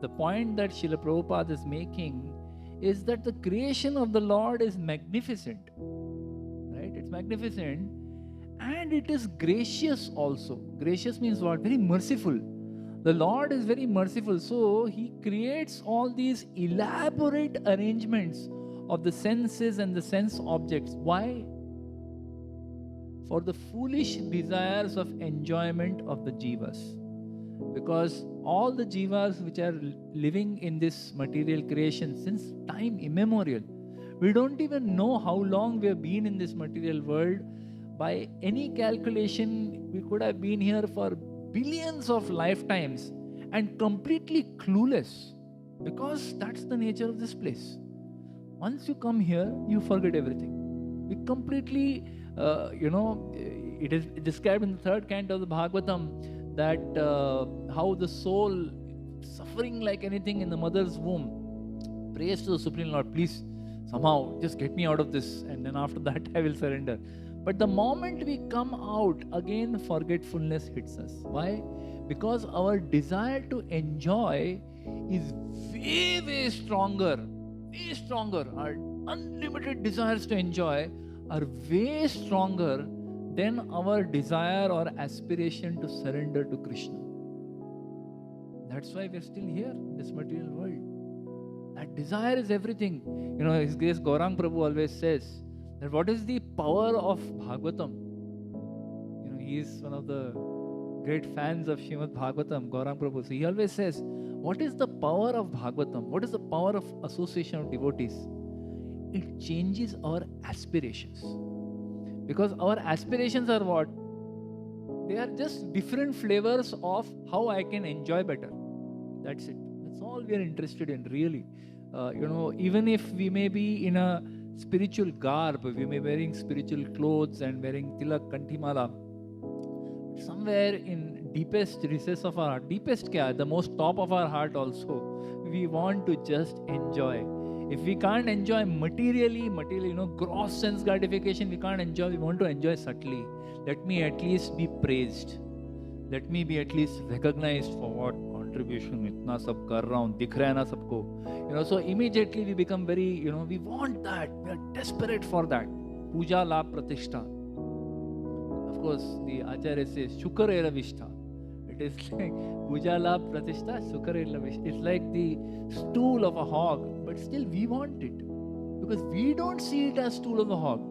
the point that Srila Prabhupada is making is that the creation of the Lord is magnificent, right? It's magnificent and it is gracious also. Gracious means what? Very merciful. The Lord is very merciful, so He creates all these elaborate arrangements of the senses and the sense objects. Why? For the foolish desires of enjoyment of the jivas. Because all the jivas which are living in this material creation since time immemorial, we don't even know how long we have been in this material world. By any calculation, we could have been here for billions of lifetimes and completely clueless, because that's the nature of this place. Once you come here, you forget everything. We completely, it is described in the third canto of the Bhagavatam that how the soul suffering like anything in the mother's womb prays to the Supreme Lord, please somehow just get me out of this, and then after that I will surrender. But the moment we come out, again forgetfulness hits us. Why? Because our desire to enjoy is way, way stronger. Way stronger. Our unlimited desires to enjoy are way stronger than our desire or aspiration to surrender to Krishna. That's why we're still here in this material world. That desire is everything. You know, His Grace Gaurang Prabhu always says that what is the power of Bhagavatam? You know, he is one of the great fans of Srimad Bhagavatam, Gaurang Prabhu. So he always says, what is the power of Bhagavatam? What is the power of association of devotees? It changes our aspirations. Because our aspirations are what? They are just different flavors of how I can enjoy better. That's it. That's all we are interested in, really. Even if we may be in a spiritual garb, we may be wearing spiritual clothes and wearing tilak, kanthimala, somewhere in deepest recess of our heart, deepest kya, the most top of our heart also, we want to just enjoy. If we can't enjoy materially, gross sense gratification, we can't enjoy, we want to enjoy subtly. Let me at least be praised. Let me be at least recognized for what contribution itna sab kar raha hu, dikh raha hai na sabko. So immediately we become very, we want that. We are desperate for that. Puja labh pratishtha. Of course, the Acharya says, Shukar era vishtha. It is like puja labh pratishtha, Shukar era vishtha. It's like the stool of a hog, but still we want it. Because we don't see it as stool of a hog.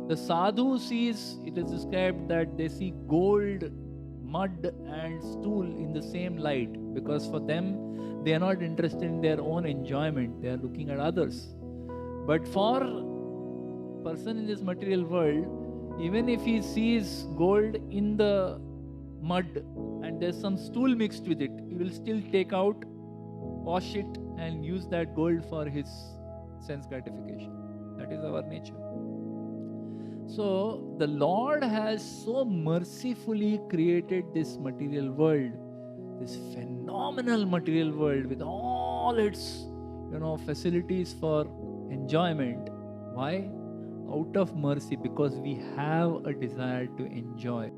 The sadhu sees, it is described that they see gold, mud and stool in the same light, because for them they are not interested in their own enjoyment, they are looking at others. But for a person in this material world, even if he sees gold in the mud and there's some stool mixed with it, he will still take out, wash it and use that gold for his sense gratification. That is our nature. So the Lord has so mercifully created this material world, this phenomenal material world with all its, facilities for enjoyment. Why? Out of mercy, because we have a desire to enjoy.